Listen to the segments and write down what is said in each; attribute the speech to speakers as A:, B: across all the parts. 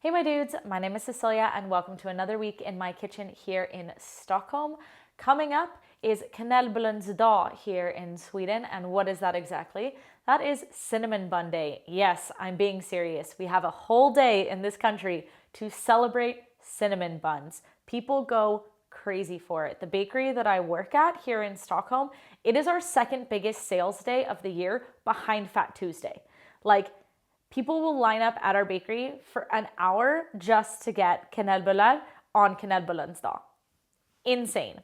A: Hey my dudes, my name is Cecilia and welcome to another week in my kitchen here in Stockholm. Coming up is Kanelbullensdag here in Sweden, and what is that exactly? That is Cinnamon Bun Day. Yes, I'm being serious. We have a whole day in this country to celebrate cinnamon buns. People go crazy for it. The bakery that I work at here in Stockholm, it is our second biggest sales day of the year behind Fat Tuesday. People will line up at our bakery for an hour just to get kanelbullar on Kanelbullensdag. Insane.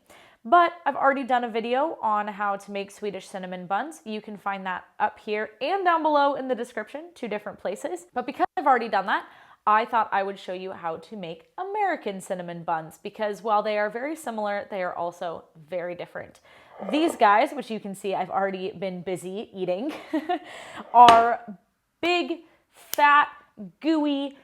A: But I've already done a video on how to make Swedish cinnamon buns. You can find that up here and down below in the description, two different places. But because I've already done that, I thought I would show you how to make American cinnamon buns, because while they are very similar, they are also very different. These guys, which you can see I've already been busy eating, are big, fat, gooey,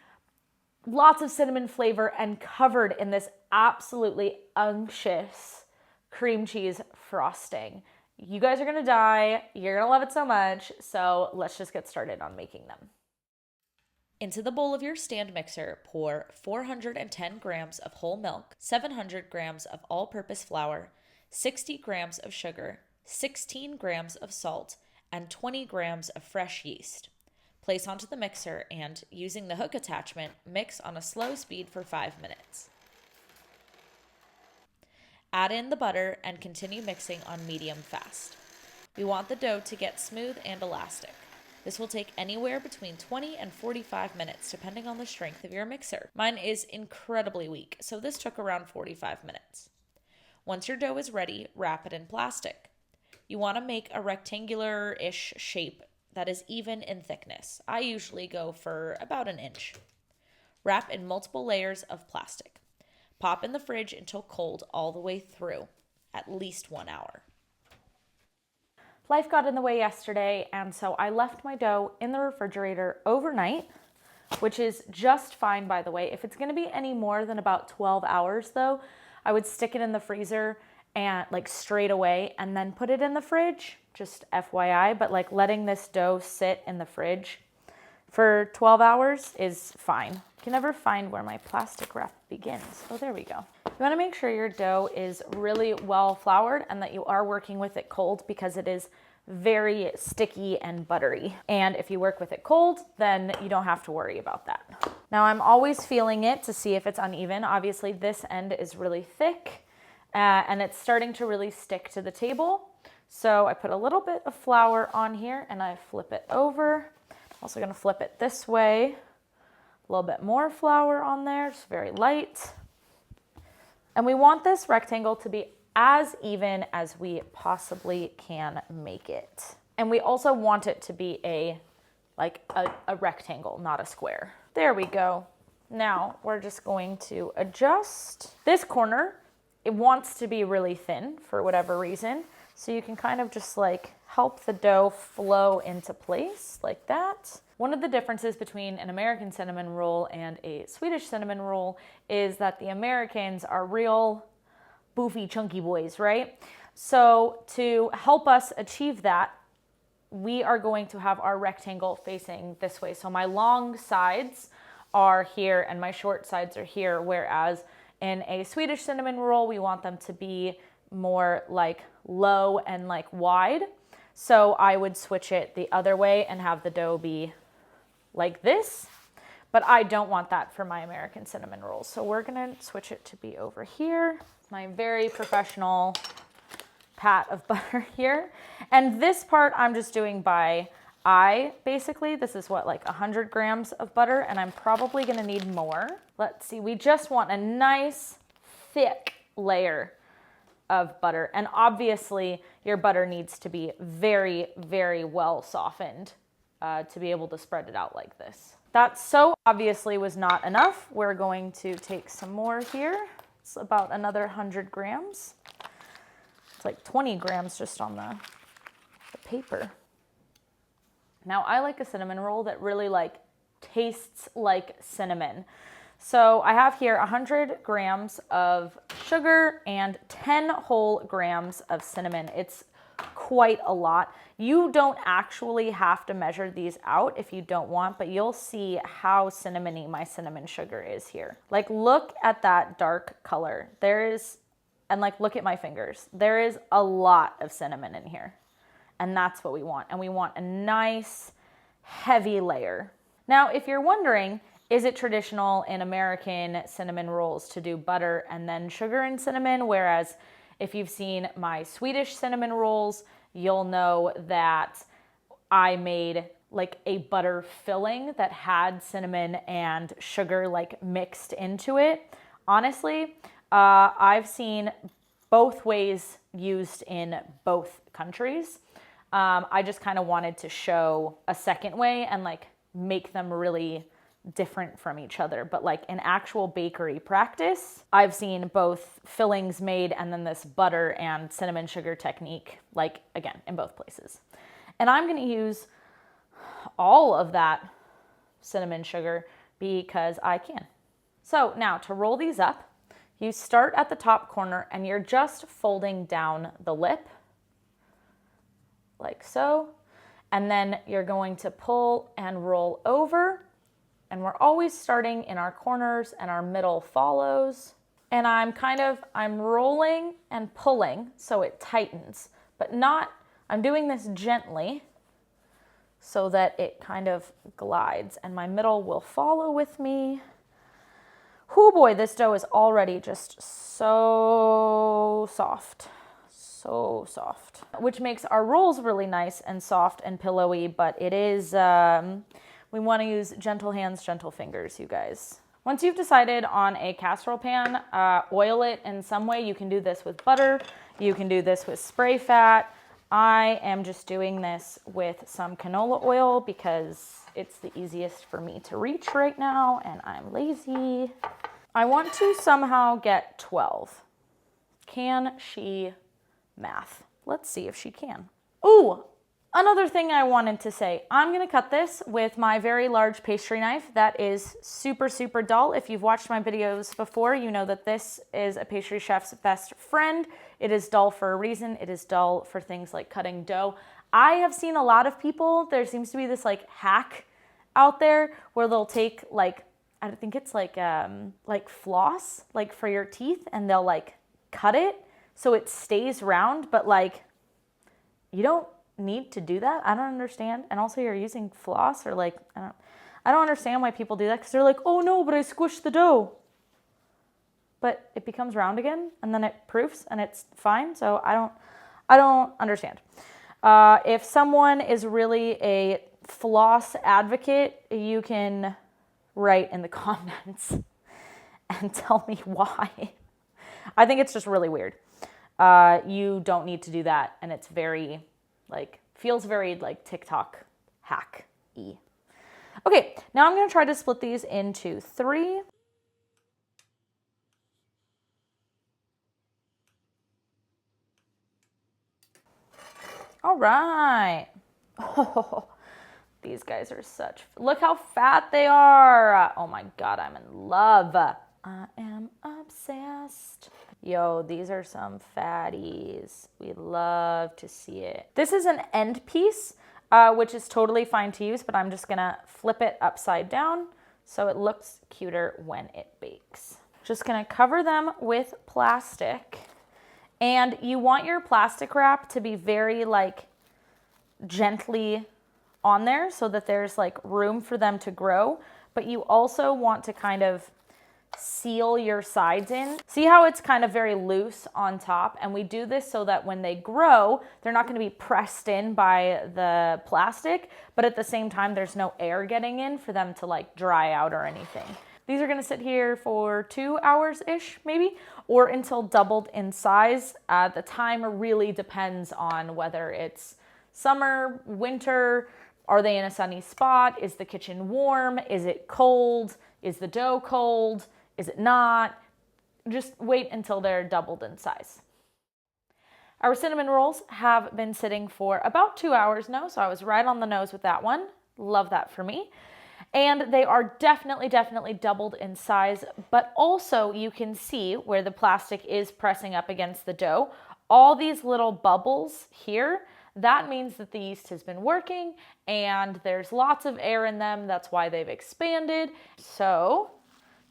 A: lots of cinnamon flavor, and covered in this absolutely unctuous cream cheese frosting. You guys are gonna die. You're gonna love it so much. So let's just get started on making them. Into the bowl of your stand mixer, pour 410 grams of whole milk, 700 grams of all-purpose flour, 60 grams of sugar, 16 grams of salt, and 20 grams of fresh yeast. Place onto the mixer and, using the hook attachment, mix on a slow speed for 5 minutes. Add in the butter and continue mixing on medium fast. We want the dough to get smooth and elastic. This will take anywhere between 20 and 45 minutes depending on the strength of your mixer. Mine is incredibly weak, so this took around 45 minutes. Once your dough is ready, wrap it in plastic. You want to make a rectangular-ish shape that is even in thickness. I usually go for about an inch. Wrap in multiple layers of plastic. Pop in the fridge until cold all the way through, at least 1 hour. Life got in the way yesterday, and so I left my dough in the refrigerator overnight, which is just fine, by the way. If it's gonna be any more than about 12 hours though, I would stick it in the freezer and straight away and then put it in the fridge, just FYI, but letting this dough sit in the fridge for 12 hours is fine. I can never find where my plastic wrap begins. Oh, there we go. You wanna make sure your dough is really well floured and that you are working with it cold, because it is very sticky and buttery. And if you work with it cold, then you don't have to worry about that. Now I'm always feeling it to see if it's uneven. Obviously this end is really thick, and it's starting to really stick to the table. So I put a little bit of flour on here and I flip it over. Also gonna flip it this way. A little bit more flour on there, just very light. And we want this rectangle to be as even as we possibly can make it. And we also want it to be a rectangle, not a square. There we go. Now we're just going to adjust this corner. It wants to be really thin for whatever reason. So you can kind of just help the dough flow into place like that. One of the differences between an American cinnamon roll and a Swedish cinnamon roll is that the Americans are real boofy, chunky boys, right? So to help us achieve that, we are going to have our rectangle facing this way. So my long sides are here and my short sides are here, whereas in a Swedish cinnamon roll, we want them to be more low and wide. So I would switch it the other way and have the dough be like this, but I don't want that for my American cinnamon rolls. So we're gonna switch it to be over here. My very professional pat of butter here. And this part I'm just doing by eye, basically. This is what, 100 grams of butter, and I'm probably gonna need more. Let's see, we just want a nice thick layer of butter. And obviously your butter needs to be very, very well softened to be able to spread it out like this. That so obviously was not enough. We're going to take some more here. It's about another 100 grams. It's 20 grams just on the paper. Now I like a cinnamon roll that really tastes like cinnamon. So I have here 100 grams of sugar and 10 whole grams of cinnamon. It's quite a lot. You don't actually have to measure these out if you don't want, but you'll see how cinnamony my cinnamon sugar is here. Like, look at that dark color. And like, look at my fingers. There is a lot of cinnamon in here, and that's what we want. And we want a nice, heavy layer. Now, if you're wondering, is it traditional in American cinnamon rolls to do butter and then sugar and cinnamon? Whereas if you've seen my Swedish cinnamon rolls, you'll know that I made like a butter filling that had cinnamon and sugar like mixed into it. Honestly, I've seen both ways used in both countries. I just kind of wanted to show a second way and like make them really different from each other. But like in actual bakery practice, I've seen both fillings made and then this butter and cinnamon sugar technique, like again, in both places. And I'm going to use all of that cinnamon sugar because I can. So now to roll these up, you start at the top corner and you're just folding down the lip like so. And then you're going to pull and roll over. And we're always starting in our corners and our middle follows. And I'm rolling and pulling so it tightens, but I'm doing this gently so that it kind of glides and my middle will follow with me. Oh boy, this dough is already just so soft, which makes our rolls really nice and soft and pillowy, but it is, we want to use gentle hands, gentle fingers, you guys. Once you've decided on a casserole pan, oil it in some way. You can do this with butter. You can do this with spray fat. I am just doing this with some canola oil because it's the easiest for me to reach right now and I'm lazy. I want to somehow get 12. Can she math? Let's see if she can. Ooh, another thing I wanted to say, I'm gonna cut this with my very large pastry knife that is super, super dull. If you've watched my videos before, you know that this is a pastry chef's best friend. It is dull for a reason. It is dull for things like cutting dough. I have seen a lot of people, there seems to be this like hack out there where they'll take like, I think it's like floss, like for your teeth, and they'll like cut it so it stays round, but like, you don't need to do that. I don't understand. And also you're using floss or like, I don't understand why people do that because they're like, oh no, but I squished the dough. But it becomes round again and then it proofs and it's fine. So I don't understand. If someone is really a floss advocate, you can write in the comments and tell me why. I think it's just really weird. You don't need to do that. And it's very feels very like TikTok hack-y. Okay, now I'm gonna try to split these into 3. All right. Oh, these guys are look how fat they are. Oh my God, I'm in love. I am obsessed. Yo, these are some fatties. We love to see it. This is an end piece, which is totally fine to use, but I'm just gonna flip it upside down so it looks cuter when it bakes. Just gonna cover them with plastic. And you want your plastic wrap to be very like gently on there so that there's like room for them to grow, but you also want to kind of seal your sides in. See how it's kind of very loose on top? And we do this so that when they grow, they're not going to be pressed in by the plastic, but at the same time, there's no air getting in for them to like dry out or anything. These are going to sit here for 2 hours-ish, maybe, or until doubled in size. The time really depends on whether it's summer, winter, are they in a sunny spot? Is the kitchen warm? Is it cold? Is the dough cold? Is it not? Just wait until they're doubled in size. Our cinnamon rolls have been sitting for about 2 hours now, so I was right on the nose with that one. Love that for me. And they are definitely doubled in size, but also you can see where the plastic is pressing up against the dough. All these little bubbles here, that means that the yeast has been working and there's lots of air in them. That's why they've expanded. So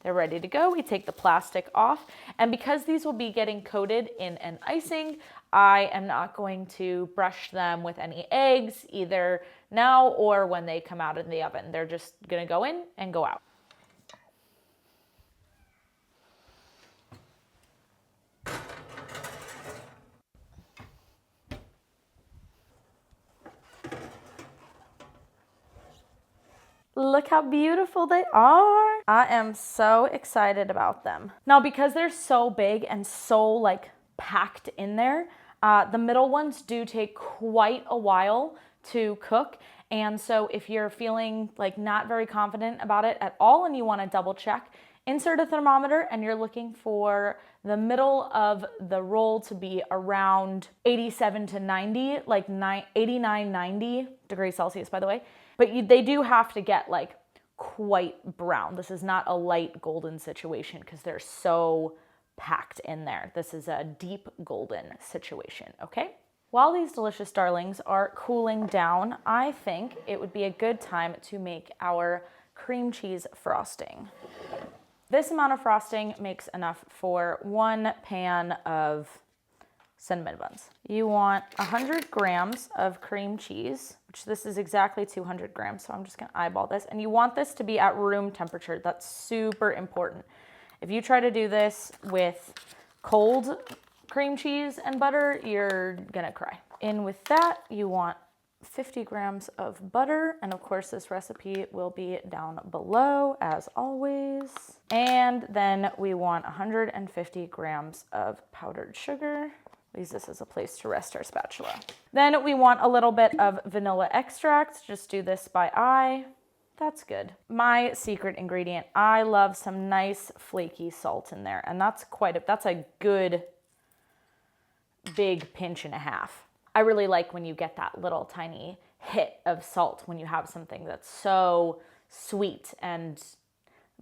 A: they're ready to go. We take the plastic off. And because these will be getting coated in an icing, I am not going to brush them with any eggs either now or when they come out of the oven. They're just gonna go in and go out. Look how beautiful they are. I am so excited about them. Now, because they're so big and so like packed in there, the middle ones do take quite a while to cook. And so if you're feeling like not very confident about it at all and you want to double check, insert a thermometer and you're looking for the middle of the roll to be around 87 to 90, like 89, 90 degrees Celsius, by the way. But they do have to get like quite brown. This is not a light golden situation because they're so packed in there. This is a deep golden situation, okay? While these delicious darlings are cooling down, I think it would be a good time to make our cream cheese frosting. This amount of frosting makes enough for 1 pan of cinnamon buns. You want 100 grams of cream cheese, which this is exactly 200 grams, so I'm just gonna eyeball this. And you want this to be at room temperature. That's super important. If you try to do this with cold cream cheese and butter, you're gonna cry. In with that, you want 50 grams of butter, and of course this recipe will be down below as always. And then we want 150 grams of powdered sugar. Use this as a place to rest our spatula. Then we want a little bit of vanilla extract. Just do this by eye. That's good. My secret ingredient, I love some nice flaky salt in there, and that's a good big pinch and a half. I really like when you get that little tiny hit of salt when you have something that's so sweet and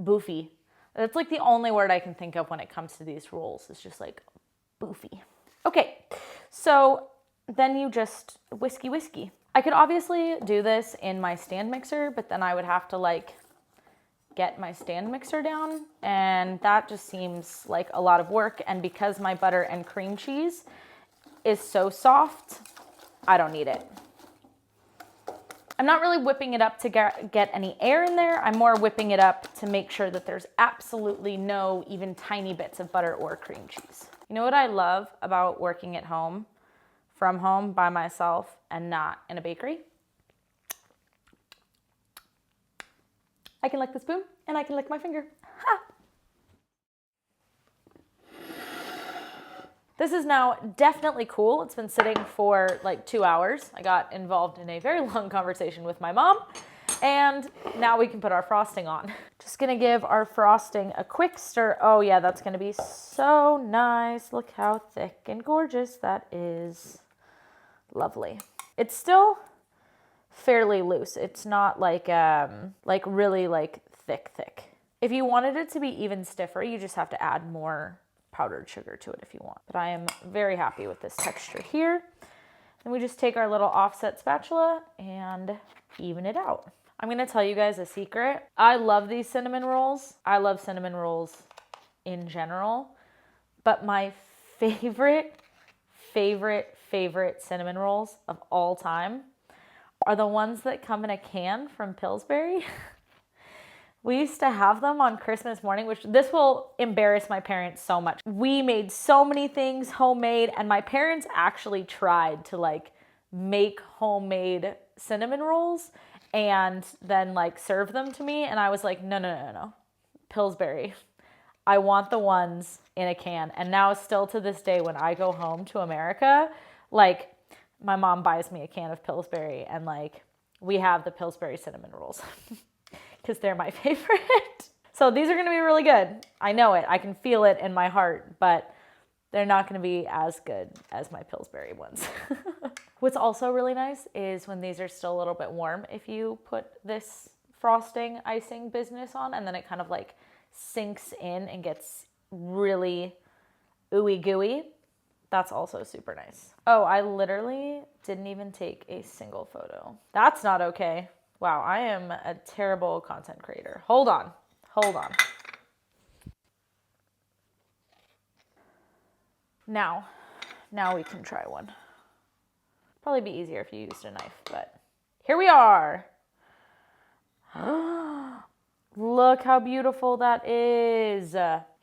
A: boofy. That's like the only word I can think of when it comes to these rolls. It's just like boofy. Okay, so then you just whiskey. I could obviously do this in my stand mixer, but then I would have to like get my stand mixer down, and that just seems like a lot of work. And because my butter and cream cheese is so soft, I don't need it. I'm not really whipping it up to get any air in there. I'm more whipping it up to make sure that there's absolutely no even tiny bits of butter or cream cheese. You know what I love about working at home, from home by myself and not in a bakery? I can lick the spoon and I can lick my finger. Ha! This is now definitely cool. It's been sitting for like 2 hours. I got involved in a very long conversation with my mom, and now we can put our frosting on. Just gonna give our frosting a quick stir. Oh yeah, that's gonna be so nice. Look how thick and gorgeous that is. Lovely. It's still fairly loose. It's not like really like thick. If you wanted it to be even stiffer, you just have to add more powdered sugar to it if you want. But I am very happy with this texture here. And we just take our little offset spatula and even it out. I'm gonna tell you guys a secret. I love these cinnamon rolls. I love cinnamon rolls in general, but my favorite cinnamon rolls of all time are the ones that come in a can from Pillsbury. We used to have them on Christmas morning, which this will embarrass my parents so much. We made so many things homemade, and my parents actually tried to like make homemade cinnamon rolls and then like serve them to me. And I was like, no. Pillsbury. I want the ones in a can. And now still to this day, when I go home to America, like my mom buys me a can of Pillsbury and like we have the Pillsbury cinnamon rolls. Because they're my favorite. So these are gonna be really good. I know it, I can feel it in my heart, but they're not gonna be as good as my Pillsbury ones. What's also really nice is when these are still a little bit warm, if you put this frosting icing business on, and then it kind of like sinks in and gets really ooey gooey. That's also super nice. Oh, I literally didn't even take a single photo. That's not okay. Wow, I am a terrible content creator. Hold on. Now we can try one. Probably be easier if you used a knife, but here we are. Look how beautiful that is.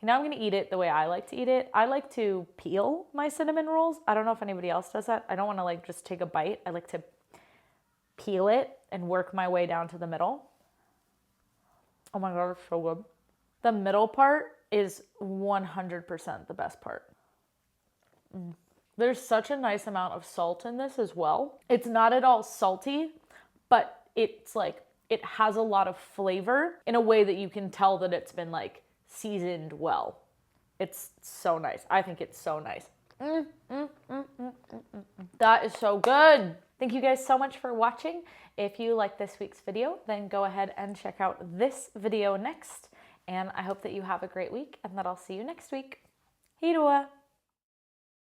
A: Now I'm gonna eat it the way I like to eat it. I like to peel my cinnamon rolls. I don't know if anybody else does that. I don't wanna like just take a bite. I like to peel it and work my way down to the middle. Oh my God, it's so good. The middle part is 100% the best part. There's such a nice amount of salt in this as well. It's not at all salty, but it's like, it has a lot of flavor in a way that you can tell that it's been like seasoned well. It's so nice. I think it's so nice. That is so good. Thank you guys so much for watching. If you like this week's video, then go ahead and check out this video next. And I hope that you have a great week and that I'll see you next week. Hej då!